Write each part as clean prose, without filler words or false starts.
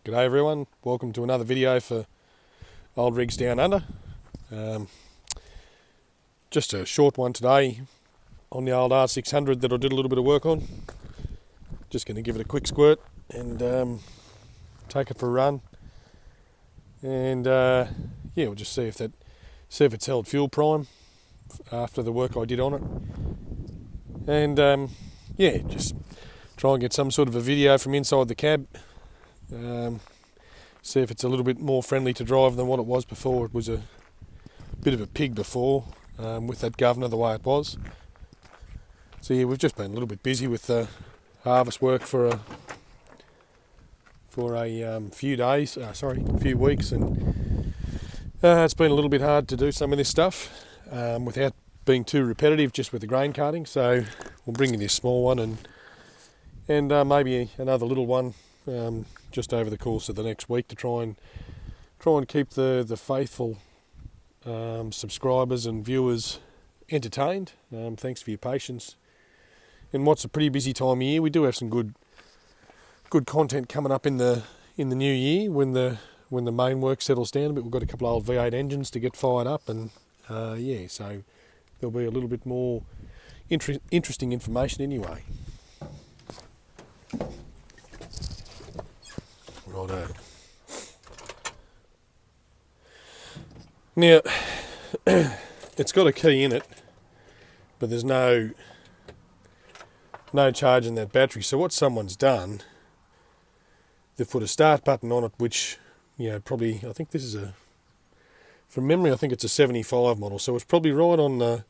G'day everyone, welcome to another video for Old Rigs Down Under. Just a short one today on the old R600 that I did a little bit of work on. Just going to give it a quick squirt and take it for a run. And yeah, we'll just see if it's held fuel prime after the work I did on it. And yeah, just try and get some sort of a video from inside the cab. See if it's a little bit more friendly to drive than what it was before. It was a bit of a pig before with that governor the way it was. So yeah, we've just been a little bit busy with the harvest work for a few weeks, and it's been a little bit hard to do some of this stuff without being too repetitive, just with the grain carting. So we'll bring in this small one and maybe another little one just over the course of the next week to try and keep the faithful subscribers and viewers entertained. Thanks for your patience. In what's a pretty busy time of year, we do have some good content coming up in the new year when the main work settles down a bit. We've got a couple of old V8 engines to get fired up, and yeah, so there'll be a little bit more interesting information anyway. Righto. Now, it's got a key in it, but there's no charge in that battery. So what someone's done, they've put a start button on it, which, you know, probably, I think this is from memory, I think it's a 75 model. So it's probably right on the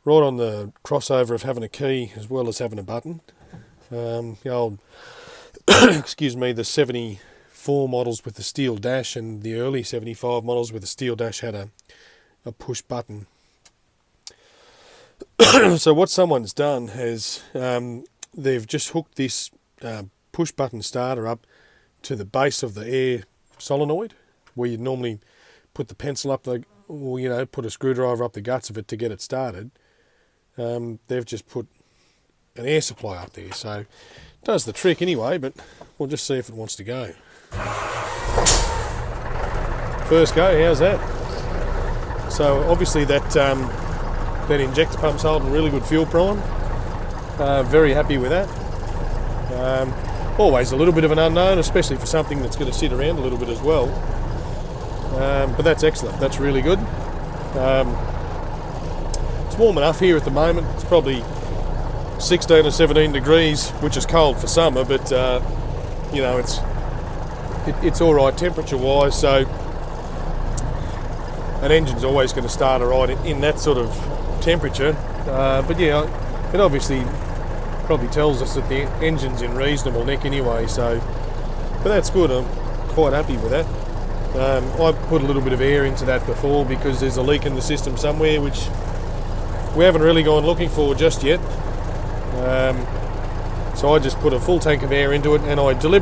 crossover of having a key as well as having a button. The old excuse me, the 74 models with the steel dash and the early 75 models with the steel dash had a push button. So what someone's done is they've just hooked this push button starter up to the base of the air solenoid, where you'd normally put the pencil up, put a screwdriver up the guts of it to get it started. They've just put an air supply up there, so it does the trick anyway, but we'll just see if it wants to go. First go, how's that? So obviously that injector pump's holding really good fuel prime. Very happy with that. Always a little bit of an unknown, especially for something that's going to sit around a little bit as well. But that's excellent, that's really good. It's warm enough here at the moment. It's probably 16 or 17 degrees, which is cold for summer, but you know, it's all right temperature wise. So an engine's always going to start all right in that sort of temperature, but yeah, it obviously probably tells us that the engine's in reasonable nick anyway. So, but that's good. I'm quite happy with that. I put a little bit of air into that before because there's a leak in the system somewhere, which we haven't really gone looking for just yet. So I just put a full tank of air into it, and I didn't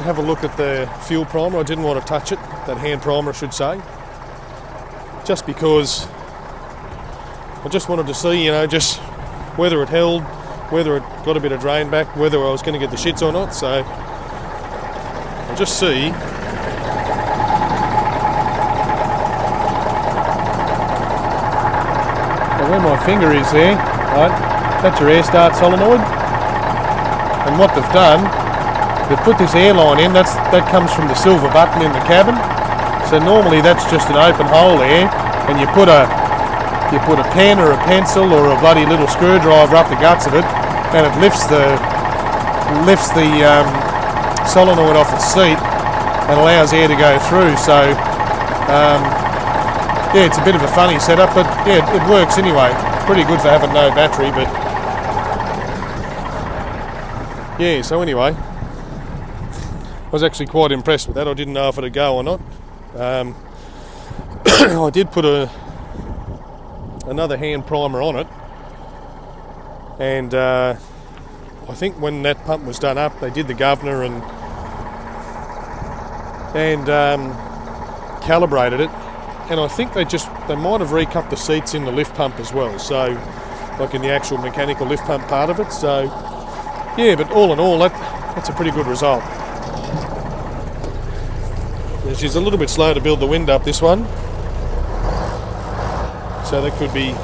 have a look at the fuel primer. I didn't want to touch it, that hand primer I should say, just because I just wanted to see, just whether it held, whether it got a bit of drain back, whether I was going to get the shits or not. So I'll just see. Where my finger is there, right, that's your air start solenoid, and what they've done, they've put this air line in. That comes from the silver button in the cabin. So normally that's just an open hole there, and you put a pen or a pencil or a bloody little screwdriver up the guts of it, and it lifts the solenoid off its seat and allows air to go through. So yeah, it's a bit of a funny setup, but yeah, it works anyway. Pretty good for having no battery, but yeah, so anyway, I was actually quite impressed with that. I didn't know if it'd go or not. I did put another hand primer on it, and I think when that pump was done up, they did the governor and calibrated it. And I think they might have recupped the seats in the lift pump as well. So like in the actual mechanical lift pump part of it. So yeah, but all in all, that's a pretty good result. She's a little bit slow to build the wind up, this one, so that could be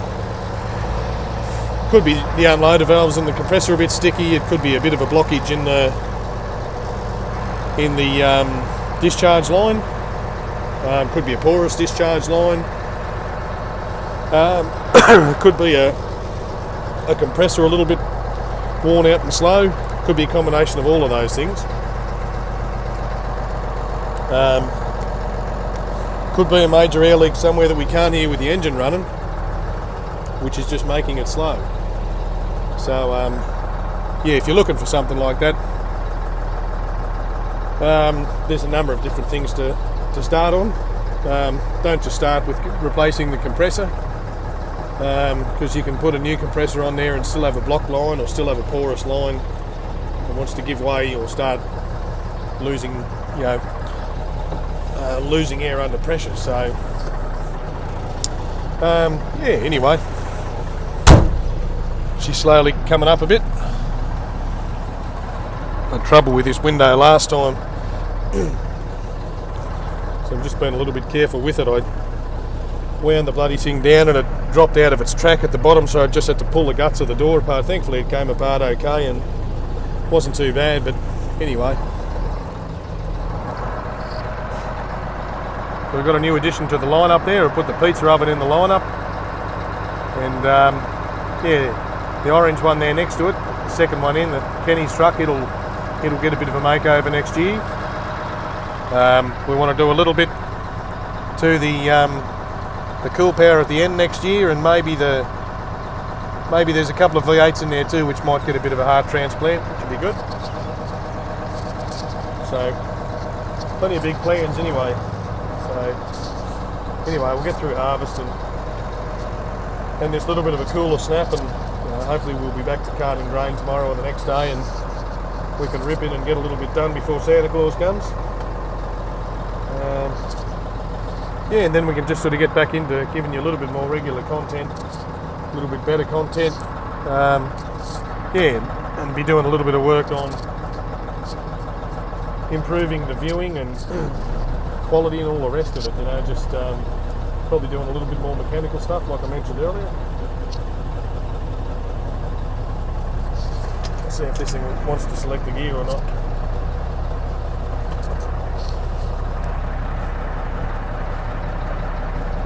the unloader valves in the compressor a bit sticky. It could be a bit of a blockage in the discharge line. Could be a porous discharge line. It could be a compressor a little bit worn out and slow. Could be a combination of all of those things. Could be a major air leak somewhere that we can't hear with the engine running, which is just making it slow. So yeah, if you're looking for something like that, there's a number of different things to start on. Don't just start with replacing the compressor, because you can put a new compressor on there and still have a blocked line or still have a porous line that wants to give way or start losing, losing air under pressure. So yeah, anyway, she's slowly coming up a bit. Had trouble with this window last time, so I'm just being a little bit careful with it. I wound the bloody thing down and it dropped out of its track at the bottom, so I just had to pull the guts of the door apart. Thankfully it came apart okay and wasn't too bad, but anyway. So we've got a new addition to the lineup there. I put the pizza oven in the lineup, and yeah, the orange one there next to it, the second one in, the Kenny's truck, it'll get a bit of a makeover next year. We want to do a little bit to the cool power at the end next year, and maybe there's a couple of V8s in there too, which might get a bit of a heart transplant, which would be good. So plenty of big plans anyway. So anyway, we'll get through harvest and this little bit of a cooler snap, and hopefully we'll be back to carting grain tomorrow or the next day, and we can rip in and get a little bit done before Santa Claus comes. Yeah, and then we can just sort of get back into giving you a little bit more regular content, a little bit better content. Yeah, and be doing a little bit of work on improving the viewing and quality and all the rest of it. Just probably doing a little bit more mechanical stuff like I mentioned earlier. Let's see if this thing wants to select the gear or not.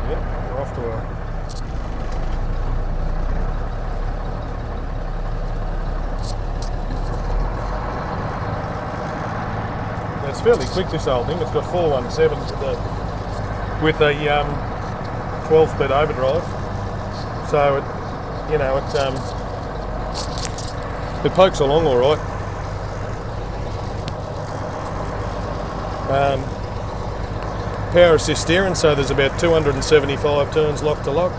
Yep, we're off to a it's fairly quick, this old thing. It's got 417s with a 12-speed overdrive, so it pokes along all right. Power assist steering, so there's about 275 turns lock to lock.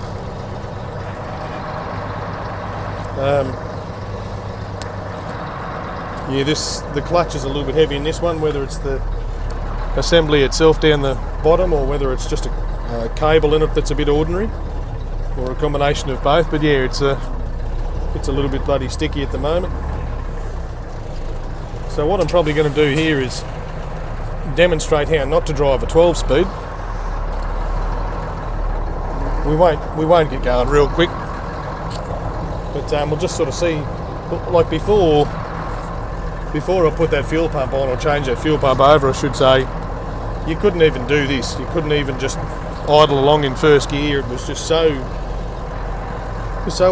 Yeah, the clutch is a little bit heavy in this one, whether it's the assembly itself down the bottom or whether it's just a cable in it that's a bit ordinary, or a combination of both. But yeah, it's a little bit bloody sticky at the moment. So what I'm probably going to do here is demonstrate how not to drive a 12-speed. We won't get going real quick, but we'll just sort of see, like before I put that fuel pump on, or change that fuel pump over I should say, you couldn't even do this. You couldn't even just idle along in first gear. It was just so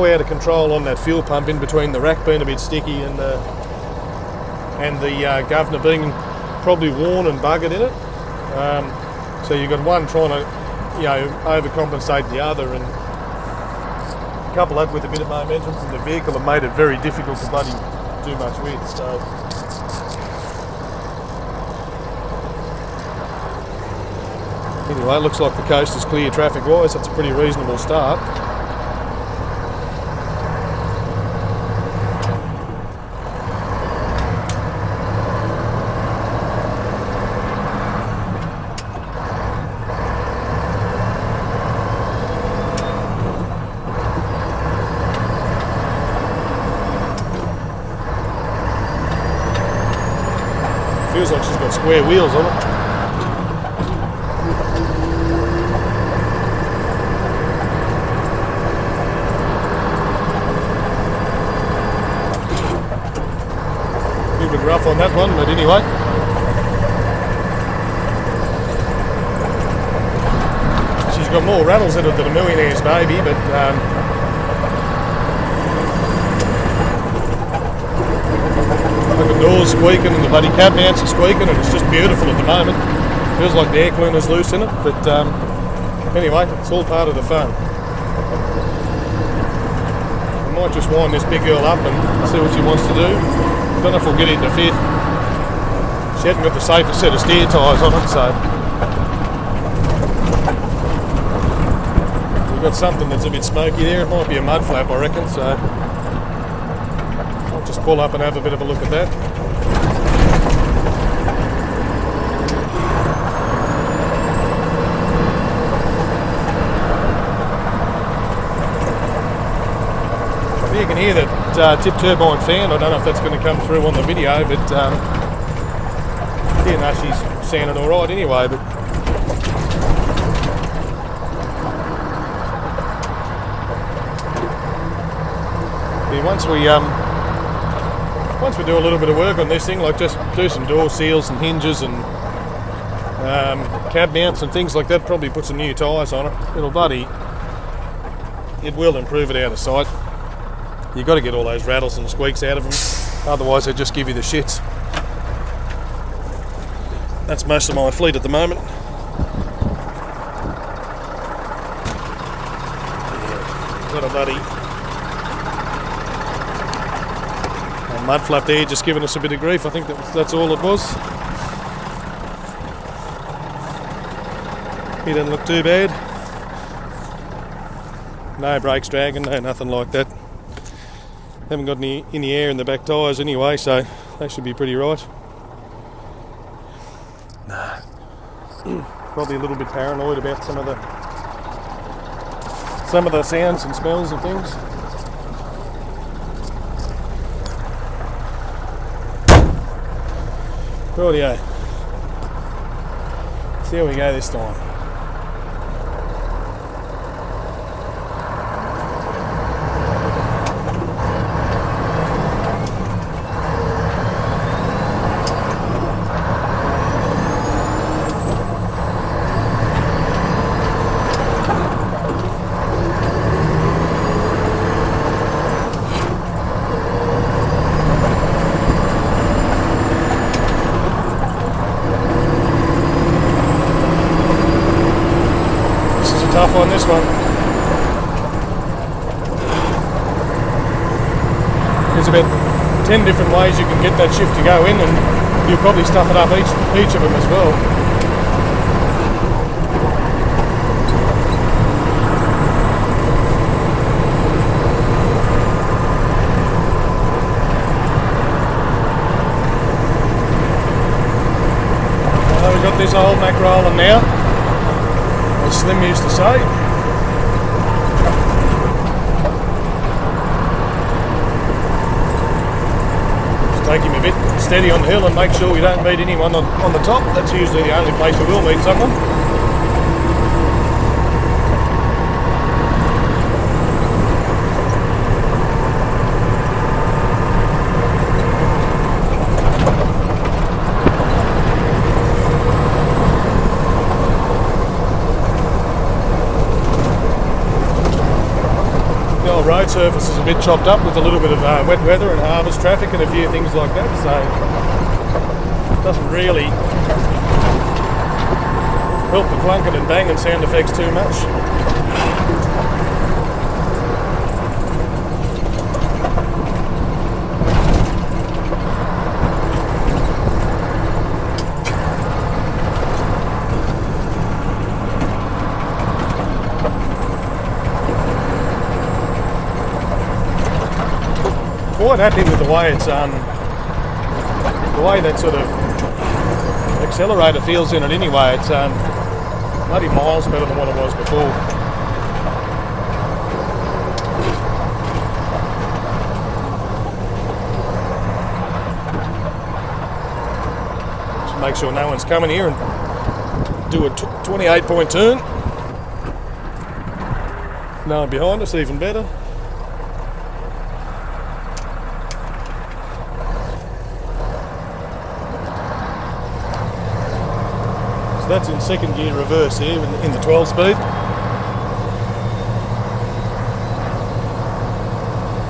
out of control on that fuel pump, in between the rack being a bit sticky and the governor being probably worn and buggered in it. So you've got one trying to overcompensate the other, and couple that with a bit of momentum from the vehicle and made it very difficult to bloody do much with. So anyway, it looks like the coast is clear traffic wise. That's a pretty reasonable start. feels like she's got square wheels on it. A little bit rough on that one, but anyway. She's got more rattles in it than a millionaire's baby, but the doors squeaking and the bloody cab mounts are squeaking, and it's just beautiful at the moment. Feels like the air cleaner's loose in it, but anyway, it's all part of the fun. I might just wind this big girl up and see what she wants to do. Don't know if we'll get into fifth. She hasn't got the safest set of steer tyres on it, so we've got something that's a bit smoky there. It might be a mud flap, I reckon, so I'll just pull up and have a bit of a look at that. You can hear that tip turbine fan. I don't know if that's going to come through on the video, but yeah, no, she's sounding all right anyway. But yeah, once we do a little bit of work on this thing, like just do some door seals and hinges and cab mounts and things like that, probably put some new tyres on it. It will improve it out of sight. You've got to get all those rattles and squeaks out of them, otherwise they just give you the shits. That's most of my fleet at the moment. Got a bloody mud flap there, just giving us a bit of grief. I think that's all it was. He doesn't look too bad. No brakes dragging, no nothing like that. Haven't got any air in the back tyres anyway, so they should be pretty right. Nah. Probably a little bit paranoid about some of the sounds and smells and things. Rightio. See how we go this time. Tough on this one. There's about 10 different ways you can get that shift to go in, and you'll probably stuff it up each of them as well. So we've got this old Mac rolling now. Slim used to say. Just take him a bit steady on the hill and make sure we don't meet anyone on the top. That's usually the only place we will meet someone. Road surface is a bit chopped up with a little bit of wet weather and harvest traffic and a few things like that, so it doesn't really help the clunking and banging sound effects too much. Quite happy with the way it's the way that sort of accelerator feels in it anyway. It's bloody miles better than what it was before. make sure no one's coming here, and do a 28-point turn. No one behind us, even better. So that's in second gear reverse here in the 12 speed.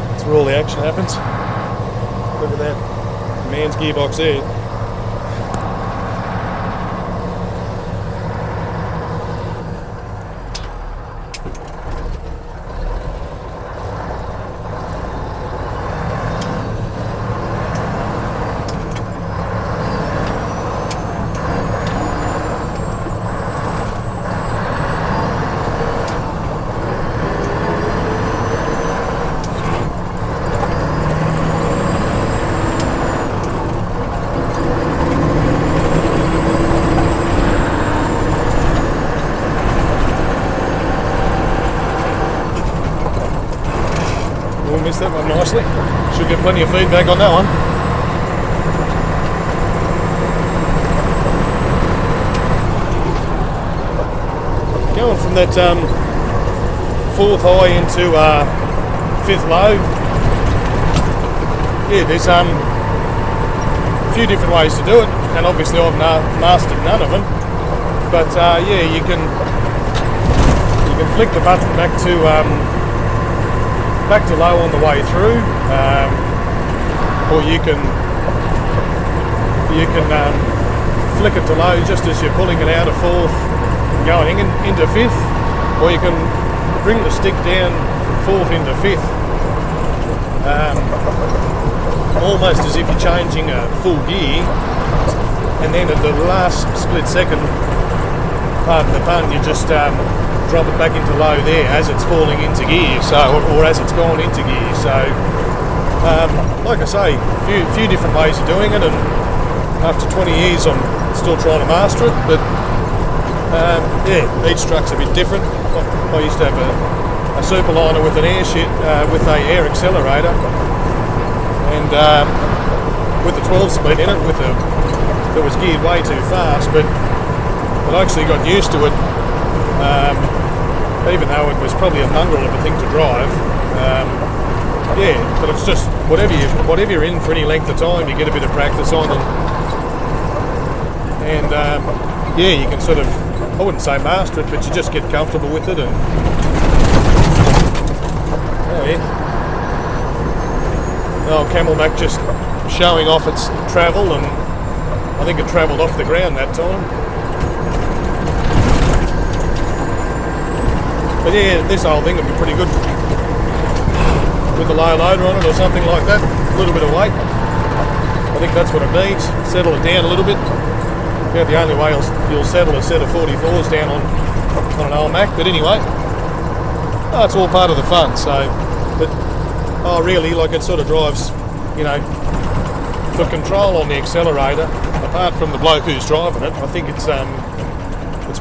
That's where all the action happens. Look at that man's gearbox there. Missed that one nicely. Should get plenty of feedback on that one. Going from that 4th high into 5th low. Yeah, there's a few different ways to do it, and obviously I've mastered none of them. But yeah, you can flick the button back to low on the way through, or you can flick it to low just as you're pulling it out of 4th and going into 5th, or you can bring the stick down from 4th into 5th, almost as if you're changing a full gear, and then at the last split second, pardon the pun, you just drop it back into low there as it's falling into gear, so or as it's gone into gear. So, like I say, a few different ways of doing it, and after 20 years, I'm still trying to master it. But yeah, each truck's a bit different. I used to have a superliner with an air with a air accelerator, and with the 12-speed in it, that was geared way too fast. But I actually got used to it. Even though it was probably a mongrel of a thing to drive, yeah, but it's just whatever you're in for any length of time, you get a bit of practice on, and yeah, you can sort of, I wouldn't say master it, but you just get comfortable with it. And oh yeah, oh, Camelback just showing off its travel, and I think it travelled off the ground that time. But yeah, this whole thing would be pretty good with a low loader on it or something like that. A little bit of weight. I think that's what it needs. Settle it down a little bit. Yeah, the only way you'll settle a set of 44s down on an old Mac. But anyway, it's all part of the fun. So, but really, like, it sort of drives, you know, for control on the accelerator. Apart from the bloke who's driving it, I think it's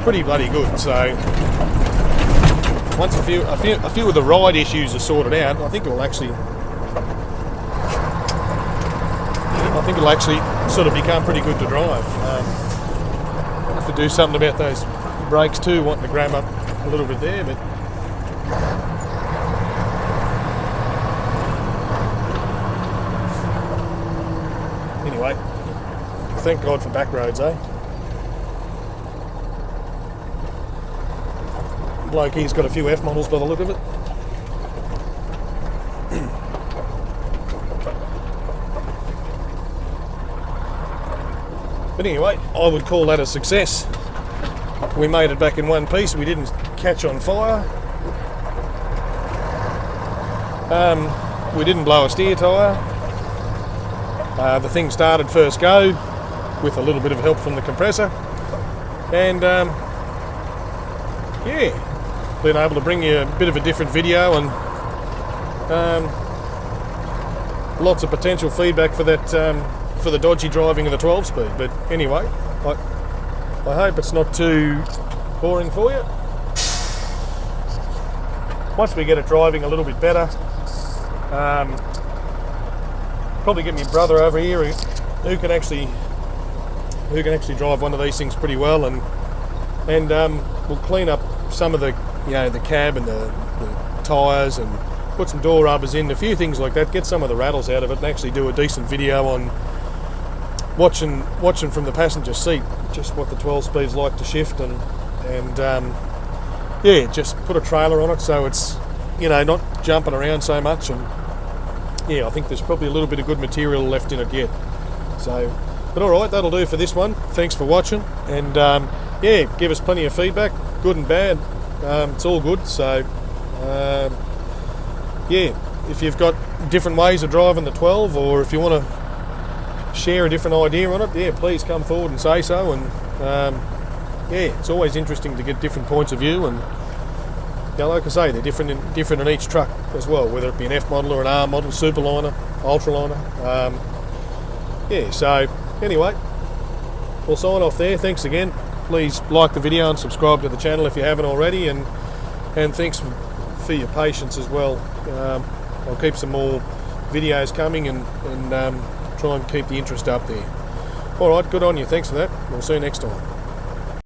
pretty bloody good. So. Once a few of the ride issues are sorted out, I think it'll actually sort of become pretty good to drive. Have to do something about those brakes too, wanting to grab up a little bit there, but anyway, thank God for back roads, eh? Bloke, he's got a few F models by the look of it. But anyway, I would call that a success. We made it back in one piece. We didn't catch on fire. We didn't blow a steer tyre. The thing started first go with a little bit of help from the compressor. And yeah, been able to bring you a bit of a different video, and lots of potential feedback for that for the dodgy driving of the 12 speed. But anyway, I hope it's not too boring for you. Once we get it driving a little bit better, probably get my brother over here who can actually who can actually drive one of these things pretty well, and we'll clean up some of the the cab and the tyres, and put some door rubbers in, a few things like that, get some of the rattles out of it, and actually do a decent video on watching from the passenger seat just what the 12 speed's like to shift, and yeah, just put a trailer on it so it's not jumping around so much. And yeah, I think there's probably a little bit of good material left in it yet. So, but alright, that'll do for this one. Thanks for watching, and yeah, give us plenty of feedback, good and bad. It's all good. So yeah, if you've got different ways of driving the 12, or if you want to share a different idea on it, yeah, please come forward and say so. And yeah, it's always interesting to get different points of view, and like I say, they're different in each truck as well, whether it be an F model or an R model, Superliner, Ultraliner. Yeah, so anyway, we'll sign off there. Thanks again. Please like the video and subscribe to the channel if you haven't already, and thanks for your patience as well. I'll keep some more videos coming, and try and keep the interest up there. Alright, good on you. Thanks for that. We'll see you next time.